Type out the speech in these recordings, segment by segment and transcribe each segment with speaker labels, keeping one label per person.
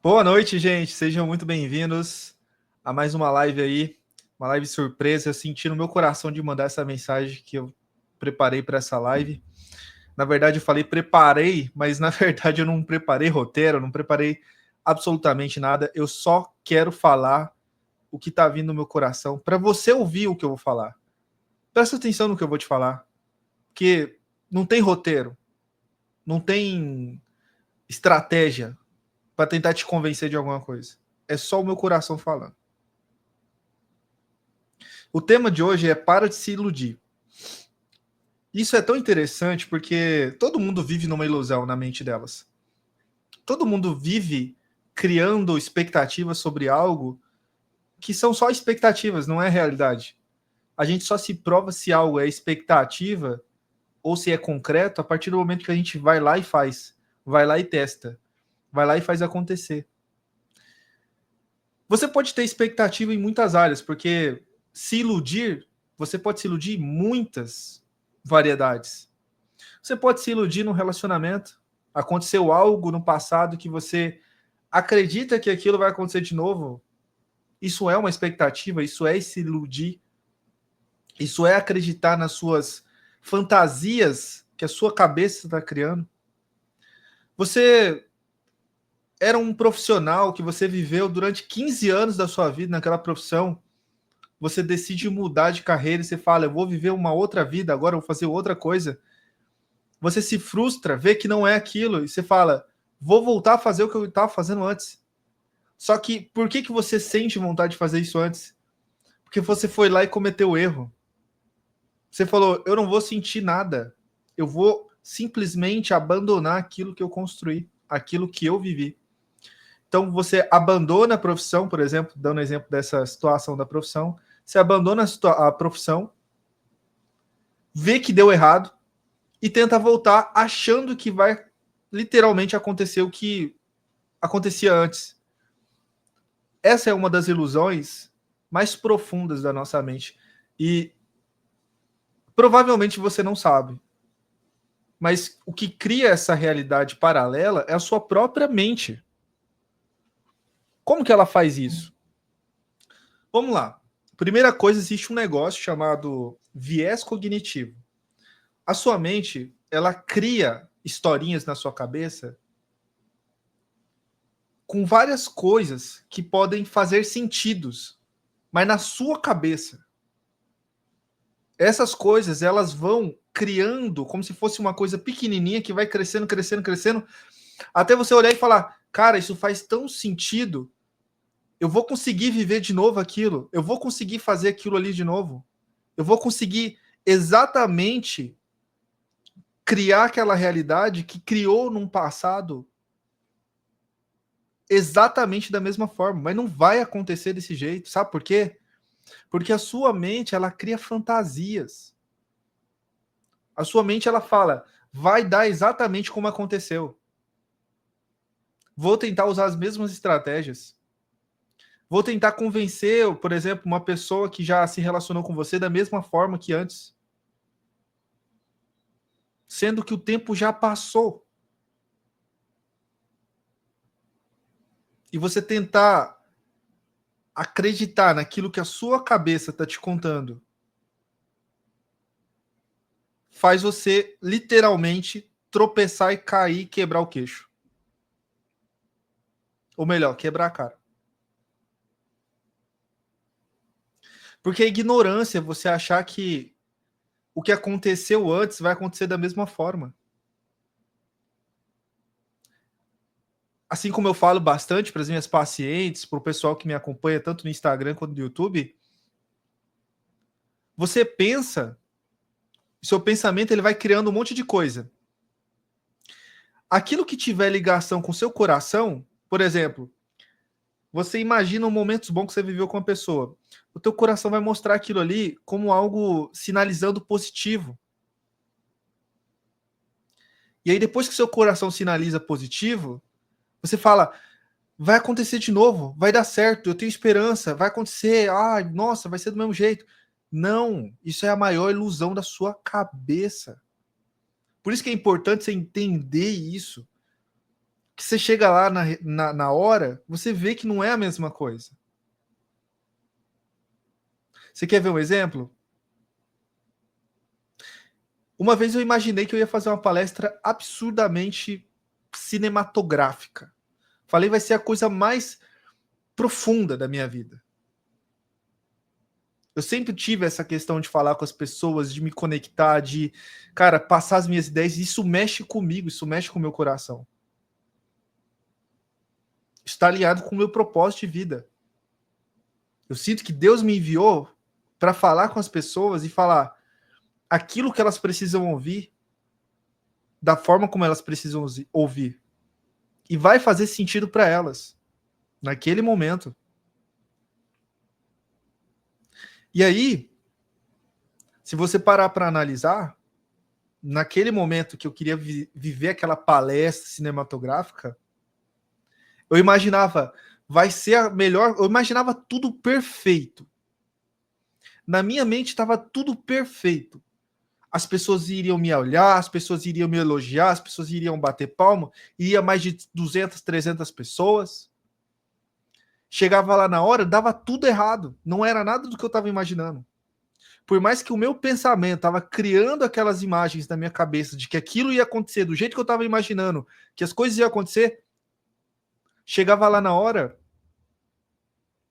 Speaker 1: Boa noite, gente. Sejam muito bem-vindos a mais uma live aí, uma live surpresa. Eu senti no meu coração de mandar essa mensagem que eu preparei para essa live. Na verdade, eu falei preparei, mas na verdade eu não preparei roteiro, não preparei absolutamente nada. Eu só quero falar o que está vindo no meu coração para você ouvir o que eu vou falar. Presta atenção no que eu vou te falar, porque não tem roteiro, não tem estratégia para tentar te convencer de alguma coisa. É só o meu coração falando. O tema de hoje é para de se iludir. Isso é tão interessante porque todo mundo vive numa ilusão na mente delas. Todo mundo vive criando expectativas sobre algo que são só expectativas, não é realidade. A gente só se prova se algo é expectativa ou se é concreto a partir do momento que a gente vai lá e faz, vai lá e testa, vai lá e faz acontecer. Você pode ter expectativa em muitas áreas, porque se iludir, você pode se iludir em muitas variedades. Você pode se iludir num relacionamento. Aconteceu algo no passado que você acredita que aquilo vai acontecer de novo. Isso é uma expectativa, isso é se iludir, isso é acreditar nas suas fantasias que a sua cabeça está criando. Você era um profissional que você viveu durante 15 anos da sua vida naquela profissão. Você decide mudar de carreira e você fala, eu vou viver uma outra vida, agora eu vou fazer outra coisa. Você se frustra, vê que não é aquilo, e você fala, vou voltar a fazer o que eu estava fazendo antes. Só que por que você sente vontade de fazer isso antes? Porque você foi lá e cometeu o erro. Você falou, eu não vou sentir nada. Eu vou simplesmente abandonar aquilo que eu construí, aquilo que eu vivi. Então você abandona a profissão, por exemplo, dando exemplo dessa situação da profissão, você abandona a profissão, vê que deu errado e tenta voltar achando que vai literalmente acontecer o que acontecia antes. Essa é uma das ilusões mais profundas da nossa mente. E provavelmente você não sabe. Mas o que cria essa realidade paralela é a sua própria mente. Como que ela faz isso? Vamos lá. Primeira coisa, existe um negócio chamado viés cognitivo. A sua mente, ela cria historinhas na sua cabeça com várias coisas que podem fazer sentidos, mas na sua cabeça. Essas coisas, elas vão criando como se fosse uma coisa pequenininha que vai crescendo, crescendo, crescendo, até você olhar e falar, cara, isso faz tão sentido, eu vou conseguir viver de novo aquilo, eu vou conseguir fazer aquilo ali de novo, eu vou conseguir exatamente criar aquela realidade que criou num passado exatamente da mesma forma, mas não vai acontecer desse jeito, sabe por quê? Porque a sua mente, ela cria fantasias. A sua mente, ela fala, vai dar exatamente como aconteceu. Vou tentar usar as mesmas estratégias. Vou tentar convencer, por exemplo, uma pessoa que já se relacionou com você da mesma forma que antes. Sendo que o tempo já passou. E você tentar acreditar naquilo que a sua cabeça está te contando faz você literalmente tropeçar e cair e quebrar o queixo. Ou melhor, quebrar a cara. Porque a ignorância é você achar que o que aconteceu antes vai acontecer da mesma forma. Assim como eu falo bastante para as minhas pacientes, para o pessoal que me acompanha tanto no Instagram quanto no YouTube, você pensa, seu pensamento ele vai criando um monte de coisa. Aquilo que tiver ligação com seu coração, por exemplo, você imagina momentos bons que você viveu com uma pessoa. O teu coração vai mostrar aquilo ali como algo sinalizando positivo. E aí depois que seu coração sinaliza positivo, você fala, vai acontecer de novo, vai dar certo, eu tenho esperança, vai acontecer, nossa, vai ser do mesmo jeito. Não, isso é a maior ilusão da sua cabeça. Por isso que é importante você entender isso. que você chega lá na hora, você vê que não é a mesma coisa. Você quer ver um exemplo? Uma vez eu imaginei que eu ia fazer uma palestra absurdamente cinematográfica. Falei, vai ser a coisa mais profunda da minha vida. Eu sempre tive essa questão de falar com as pessoas, de me conectar, de, cara, passar as minhas ideias. Isso mexe comigo, isso mexe com o meu coração. Está alinhado com o meu propósito de vida. Eu sinto que Deus me enviou para falar com as pessoas e falar aquilo que elas precisam ouvir, da forma como elas precisam ouvir. E vai fazer sentido para elas, naquele momento. E aí, se você parar para analisar, naquele momento que eu queria viver aquela palestra cinematográfica, eu imaginava, vai ser a melhor, eu imaginava tudo perfeito. Na minha mente estava tudo perfeito. As pessoas iriam me olhar, as pessoas iriam me elogiar, as pessoas iriam bater palma, ia mais de 200, 300 pessoas. Chegava lá na hora, dava tudo errado. Não era nada do que eu estava imaginando. Por mais que o meu pensamento estava criando aquelas imagens na minha cabeça de que aquilo ia acontecer do jeito que eu estava imaginando, que as coisas iam acontecer, chegava lá na hora,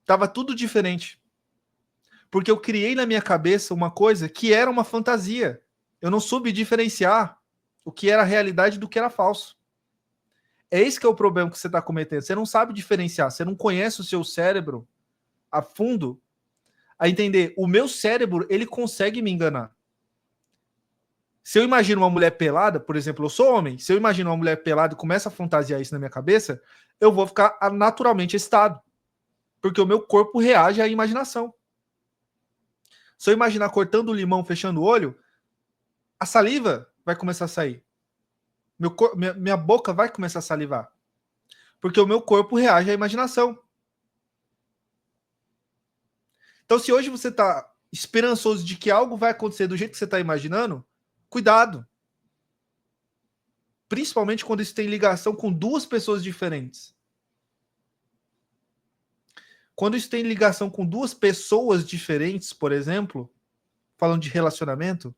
Speaker 1: estava tudo diferente. Porque eu criei na minha cabeça uma coisa que era uma fantasia. Eu não soube diferenciar o que era realidade do que era falso. É esse que é o problema que você está cometendo. Você não sabe diferenciar, você não conhece o seu cérebro a fundo a entender. O meu cérebro, ele consegue me enganar. Se eu imagino uma mulher pelada, por exemplo, eu sou homem, se eu imagino uma mulher pelada e começo a fantasiar isso na minha cabeça, eu vou ficar naturalmente excitado. Porque o meu corpo reage à imaginação. Se eu imaginar cortando o limão, fechando o olho, a saliva vai começar a sair. Minha boca vai começar a salivar. Porque o meu corpo reage à imaginação. Então, se hoje você está esperançoso de que algo vai acontecer do jeito que você está imaginando, cuidado. Principalmente quando isso tem ligação com duas pessoas diferentes. Quando isso tem ligação com duas pessoas diferentes, por exemplo, falando de relacionamento,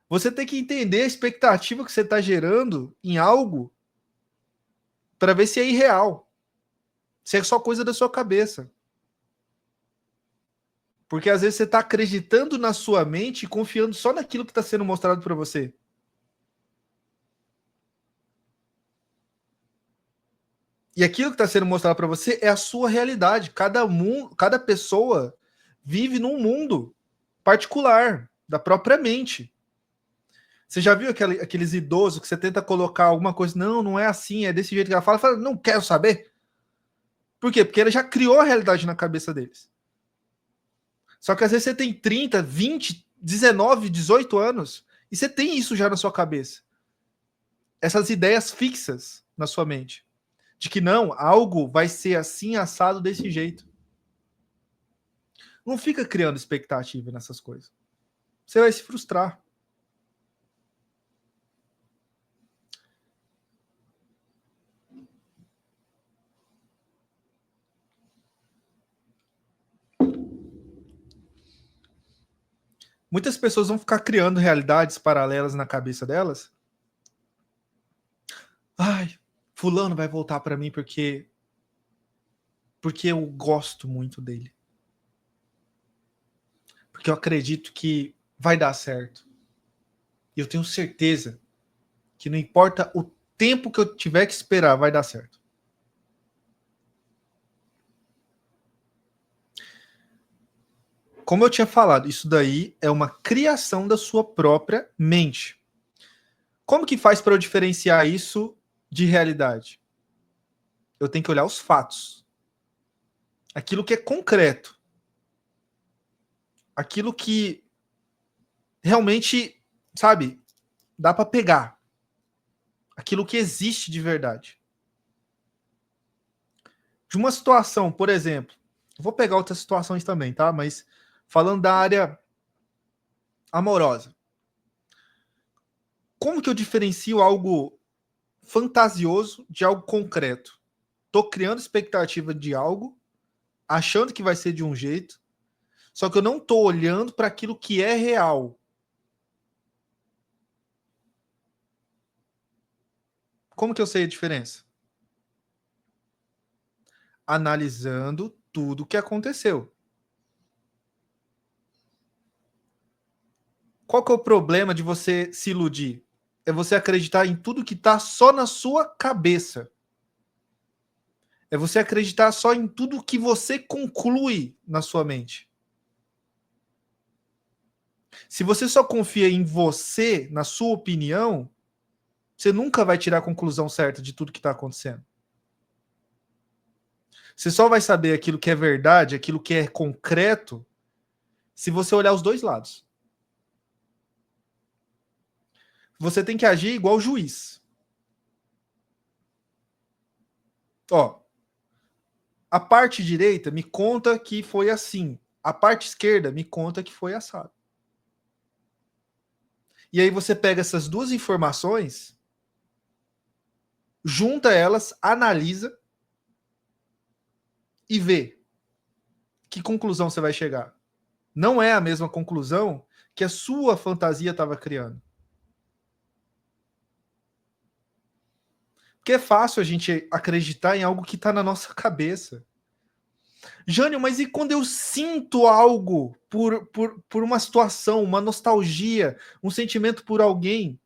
Speaker 1: você tem que entender a expectativa que você está gerando em algo para ver se é irreal. Se é só coisa da sua cabeça. Porque às vezes você está acreditando na sua mente e confiando só naquilo que está sendo mostrado para você. E aquilo que está sendo mostrado para você é a sua realidade. Cada pessoa vive num mundo particular, da própria mente. Você já viu aqueles idosos que você tenta colocar alguma coisa? Não, não é assim, é desse jeito que ela fala. Fala, não quero saber. Por quê? Porque ela já criou a realidade na cabeça deles. Só que às vezes você tem 30, 20, 19, 18 anos e você tem isso já na sua cabeça. Essas ideias fixas na sua mente. De que não, algo vai ser assim, assado desse jeito. Não fica criando expectativa nessas coisas. Você vai se frustrar. Muitas pessoas vão ficar criando realidades paralelas na cabeça delas. Ai, fulano vai voltar para mim porque eu gosto muito dele. Porque eu acredito que vai dar certo. E eu tenho certeza que não importa o tempo que eu tiver que esperar, vai dar certo. Como eu tinha falado, isso daí é uma criação da sua própria mente. Como que faz para eu diferenciar isso de realidade? Eu tenho que olhar os fatos. Aquilo que é concreto. Aquilo que realmente, sabe, dá para pegar. Aquilo que existe de verdade. De uma situação, por exemplo, vou pegar outras situações também, tá? Mas falando da área amorosa. Como que eu diferencio algo fantasioso de algo concreto. Tô criando expectativa de algo, achando que vai ser de um jeito, só que eu não tô olhando para aquilo que é real. Como que eu sei a diferença? Analisando tudo o que aconteceu. Qual que é o problema de você se iludir? É você acreditar em tudo que está só na sua cabeça. É você acreditar só em tudo que você conclui na sua mente. Se você só confia em você, na sua opinião, você nunca vai tirar a conclusão certa de tudo que está acontecendo. Você só vai saber aquilo que é verdade, aquilo que é concreto, se você olhar os dois lados. Você tem que agir igual juiz. Ó, a parte direita me conta que foi assim. A parte esquerda me conta que foi assado. E aí você pega essas duas informações, junta elas, analisa e vê que conclusão você vai chegar. Não é a mesma conclusão que a sua fantasia estava criando. Porque é fácil a gente acreditar em algo que está na nossa cabeça. Jânio, mas e quando eu sinto algo por uma situação, uma nostalgia, um sentimento por alguém?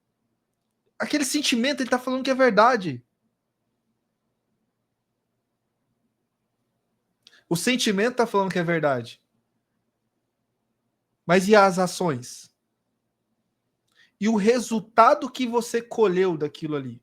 Speaker 1: Aquele sentimento ele está falando que é verdade. O sentimento está falando que é verdade. Mas e as ações? E o resultado que você colheu daquilo ali?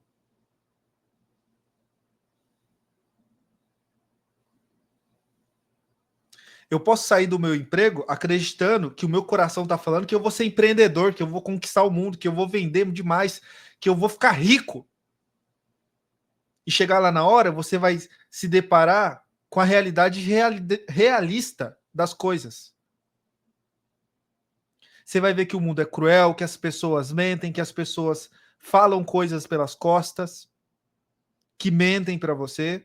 Speaker 1: Eu posso sair do meu emprego acreditando que o meu coração está falando que eu vou ser empreendedor, que eu vou conquistar o mundo, que eu vou vender demais, que eu vou ficar rico. E chegar lá na hora, você vai se deparar com a realidade realista das coisas. Você vai ver que o mundo é cruel, que as pessoas mentem, que as pessoas falam coisas pelas costas, que mentem para você.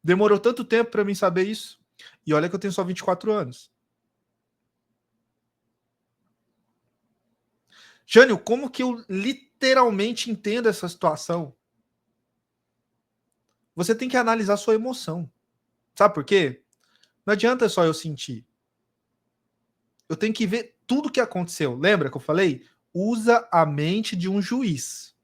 Speaker 1: Demorou tanto tempo para mim saber isso. E olha que eu tenho só 24 anos. Jânio, como que eu literalmente entendo essa situação? Você tem que analisar sua emoção. Sabe por quê? Não adianta só eu sentir. Eu tenho que ver tudo o que aconteceu. Lembra que eu falei? Usa a mente de um juiz.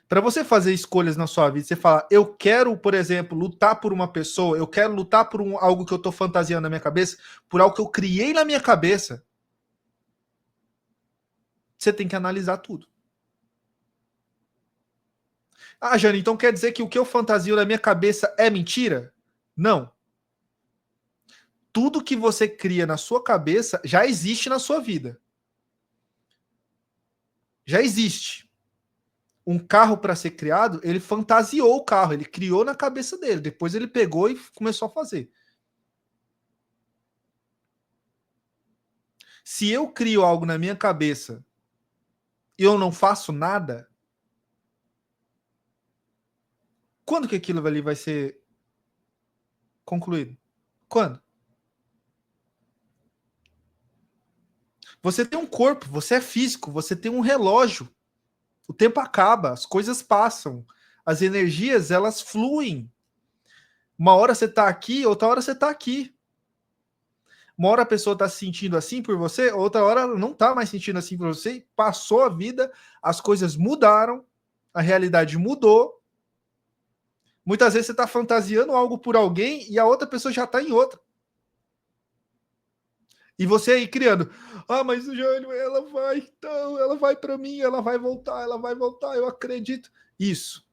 Speaker 1: Para você fazer escolhas na sua vida, você fala, eu quero, por exemplo, lutar por uma pessoa, eu quero lutar por algo que eu estou fantasiando na minha cabeça, por algo que eu criei na minha cabeça. Você tem que analisar tudo. Ah, Jane, então quer dizer que o que eu fantasio na minha cabeça é mentira? Não. Tudo que você cria na sua cabeça já existe na sua vida. Já existe. Um carro para ser criado, ele fantasiou o carro, ele criou na cabeça dele, depois ele pegou e começou a fazer. Se eu crio algo na minha cabeça e eu não faço nada, quando que aquilo ali vai ser concluído? Quando? Você tem um corpo, você é físico, você tem um relógio. O tempo acaba, as coisas passam, as energias elas fluem. Uma hora você está aqui, outra hora você está aqui. Uma hora a pessoa está se sentindo assim por você, outra hora ela não está mais sentindo assim por você. Passou a vida, as coisas mudaram, a realidade mudou. Muitas vezes você está fantasiando algo por alguém e a outra pessoa já está em outra. E você aí criando, ah, mas o Jânio, ela vai, então, ela vai para mim, ela vai voltar, eu acredito. Isso.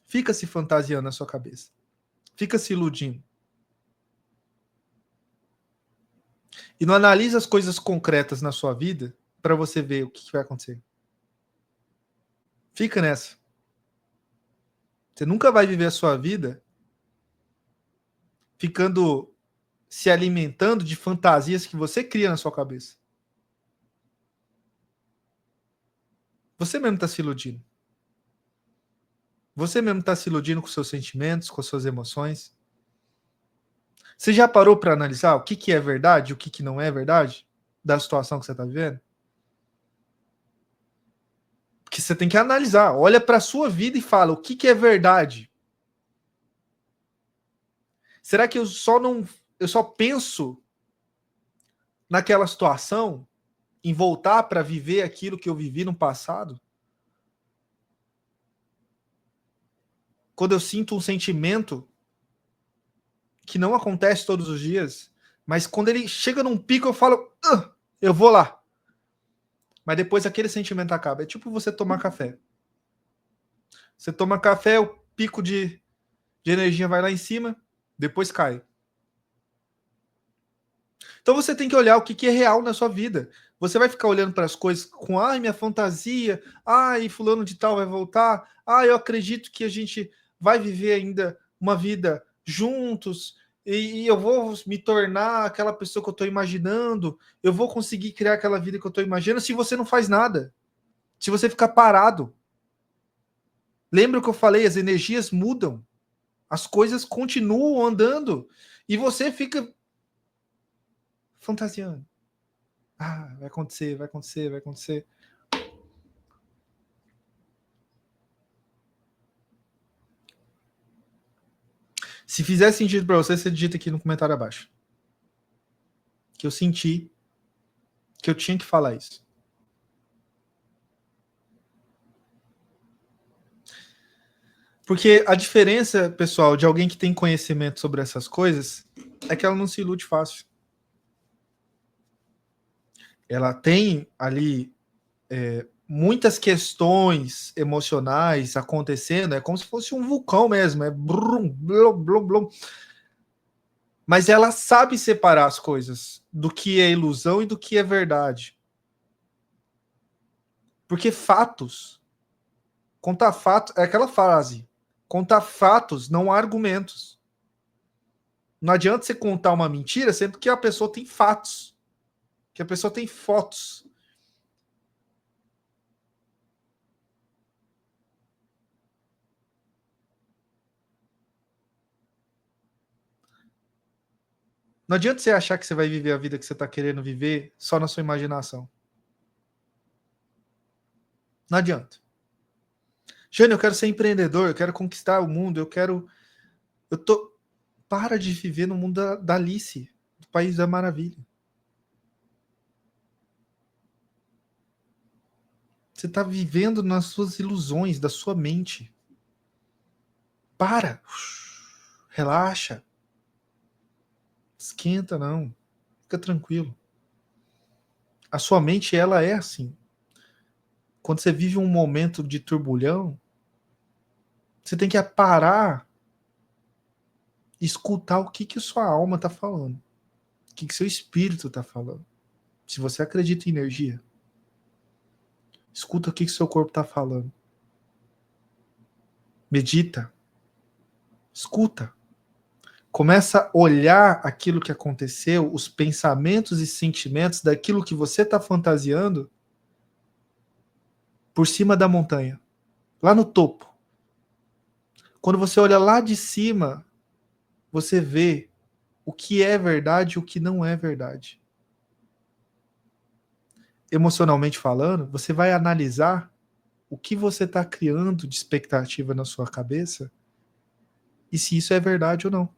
Speaker 1: Fica se fantasiando na sua cabeça. Fica se iludindo. E não analisa as coisas concretas na sua vida para você ver o que vai acontecer. Fica nessa. Você nunca vai viver a sua vida ficando se alimentando de fantasias que você cria na sua cabeça. Você mesmo está se iludindo. Você mesmo está se iludindo com seus sentimentos, com as suas emoções. Você já parou para analisar o que é verdade e o que não é verdade da situação que você está vivendo? Porque você tem que analisar. Olha para a sua vida e fala o que é verdade. Será que eu só penso naquela situação, em voltar para viver aquilo que eu vivi no passado? Quando eu sinto um sentimento que não acontece todos os dias, mas quando ele chega num pico, eu falo, eu vou lá. Mas depois aquele sentimento acaba. É tipo você tomar café. Você toma café, o pico de energia vai lá em cima, depois cai. Então você tem que olhar o que é real na sua vida. Você vai ficar olhando para as coisas com, ai, minha fantasia, ai, fulano de tal vai voltar, ai, eu acredito que a gente vai viver ainda uma vida juntos, e eu vou me tornar aquela pessoa que eu estou imaginando, eu vou conseguir criar aquela vida que eu estou imaginando, se você não faz nada, se você ficar parado. Lembra o que eu falei? As energias mudam, as coisas continuam andando, e você fica fantasiando. Ah, vai acontecer, vai acontecer, vai acontecer. Se fizer sentido para você, você digita aqui no comentário abaixo. Que eu senti que eu tinha que falar isso. Porque a diferença, pessoal, de alguém que tem conhecimento sobre essas coisas é que ela não se ilude fácil. Ela tem ali muitas questões emocionais acontecendo, é como se fosse um vulcão mesmo, é brum, blum, blum, blum. Mas ela sabe separar as coisas do que é ilusão e do que é verdade. Porque fatos, contar fatos, é aquela frase, contar fatos, não há argumentos. Não adianta você contar uma mentira sendo que a pessoa tem fatos, que a pessoa tem fotos. Não adianta você achar que você vai viver a vida que você está querendo viver só na sua imaginação. Não adianta. Jânio, eu quero ser empreendedor, eu quero conquistar o mundo, eu quero. Eu tô. Para de viver no mundo da Alice, do País da Maravilha. Você está vivendo nas suas ilusões, da sua mente. Para. Relaxa. Esquenta, não. Fica tranquilo. A sua mente, ela é assim. Quando você vive um momento de turbulhão, você tem que parar e escutar o que sua alma está falando. O que seu espírito está falando. Se você acredita em energia, escuta o que seu corpo está falando. Medita. Escuta. Começa a olhar aquilo que aconteceu, os pensamentos e sentimentos daquilo que você está fantasiando por cima da montanha, lá no topo. Quando você olha lá de cima, você vê o que é verdade e o que não é verdade. Emocionalmente falando, você vai analisar o que você está criando de expectativa na sua cabeça e se isso é verdade ou não.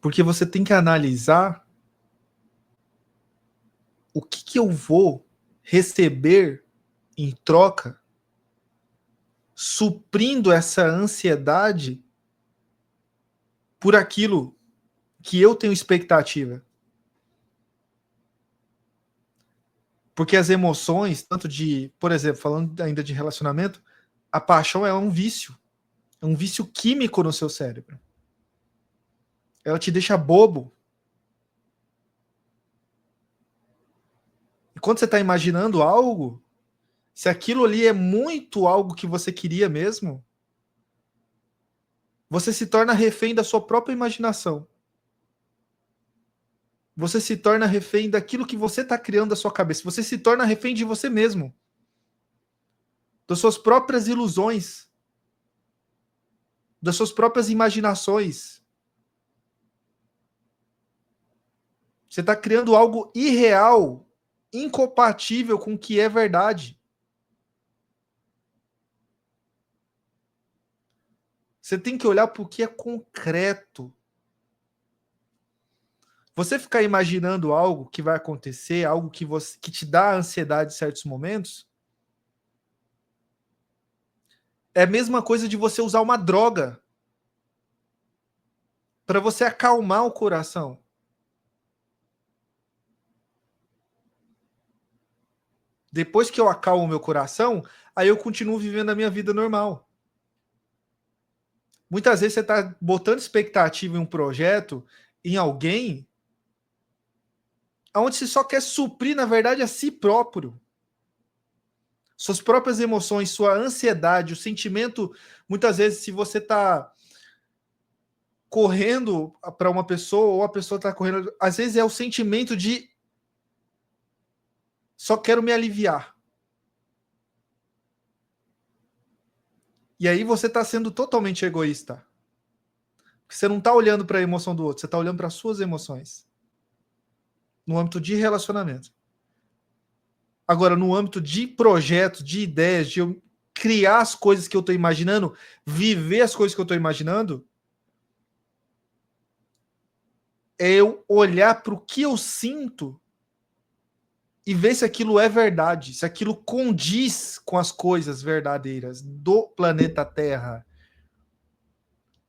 Speaker 1: Porque você tem que analisar o que eu vou receber em troca, suprindo essa ansiedade por aquilo que eu tenho expectativa. Porque as emoções, tanto de, por exemplo, falando ainda de relacionamento, a paixão é um vício. É um vício químico no seu cérebro. Ela te deixa bobo. E quando você está imaginando algo, se aquilo ali é muito algo que você queria mesmo, você se torna refém da sua própria imaginação. você se torna refém daquilo que você está criando da sua cabeça. Você se torna refém de você mesmo, das suas próprias ilusões, das suas próprias imaginações. Você está criando algo irreal, incompatível com o que é verdade. Você tem que olhar para o que é concreto. Você ficar imaginando algo que vai acontecer, algo que te dá ansiedade em certos momentos, é a mesma coisa de você usar uma droga para você acalmar o coração. Depois que eu acalmo o meu coração, aí eu continuo vivendo a minha vida normal. Muitas vezes você está botando expectativa em um projeto, em alguém, onde você só quer suprir, na verdade, a si próprio. Suas próprias emoções, sua ansiedade, o sentimento. Muitas vezes, se você está correndo para uma pessoa, ou a pessoa está correndo, às vezes é o sentimento de só quero me aliviar. E aí você está sendo totalmente egoísta. Porque você não está olhando para a emoção do outro, você está olhando para as suas emoções. No âmbito de relacionamento. Agora, no âmbito de projetos, de ideias, de eu criar as coisas que eu estou imaginando, viver as coisas que eu estou imaginando, é eu olhar para o que eu sinto e ver se aquilo é verdade, se aquilo condiz com as coisas verdadeiras do planeta Terra.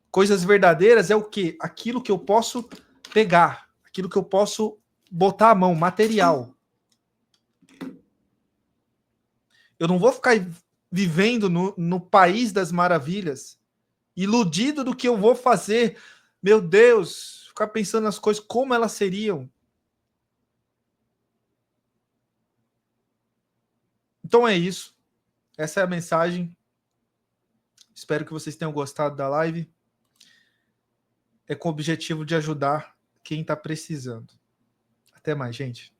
Speaker 1: Coisas verdadeiras é o quê? Aquilo que eu posso pegar, aquilo que eu posso botar a mão, material. Eu não vou ficar vivendo no país das maravilhas, iludido do que eu vou fazer. Meu Deus, ficar pensando nas coisas como elas seriam. Então é isso. Essa é a mensagem. Espero que vocês tenham gostado da live. É com o objetivo de ajudar quem está precisando. Até mais, gente.